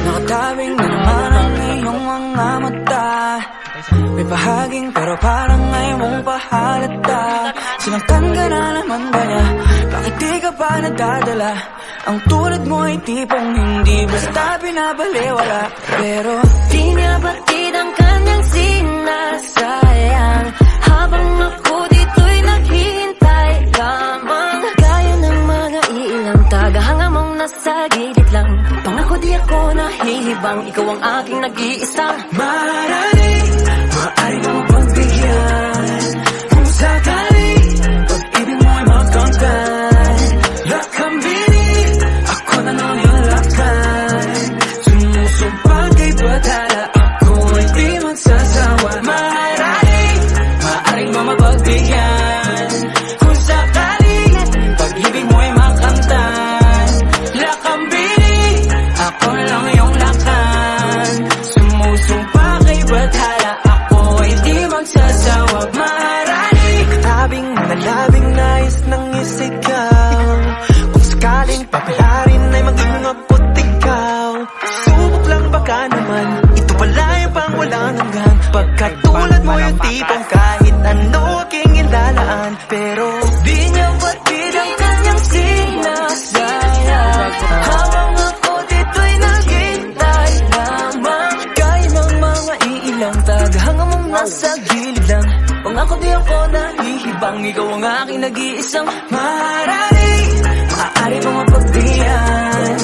Nakatawing na naman ang iyong mga mata. May bahaging pero parang ngayon mong pahalata. Sinaktan ka na naman ba niya? Bakit di ka pa nadadala? Ang tulad mo ay tipong hindi basta binabaliwala. Pero di niya batid ang kanyang sinasayang, habang ako dito'y naghihintay lamang. Gaya ng mga ilang tagahanga mong nasa gilid lang. Pangako di ako nahihibang, ikaw ang aking nag-iisang maaaring mo mapagbigyan. Kung sakali pag-ibig mo ay magkangkan, lakambinin ako na nung iyong lakad. Sumusumpa kay batala, ako ay di magsasawa. Maaaring mo mapagbigyan. Kung sakali pag-ibig mo ay makamtan, lakambinin ako na lang iyong lakad. Sumusumpa kay batala, magsasawa. Maaaring labing nais nang isigaw. Kung sakaling papalarin ay maging ako't ikaw. Subok lang baka naman, ito pala yung pang walang hanggan. Pagkatulad mo yung tipong kahit ano aking ilalaan. Pero di niya batid ang kanyang sinasayang, habang ako dito'y naghintay lamang. Gaya ng mga iilang tagahanga mong nasa gilid lang. Pangako di ako nahihibang, ikaw ang aking nag-iisang maaari mong mapagbigyan.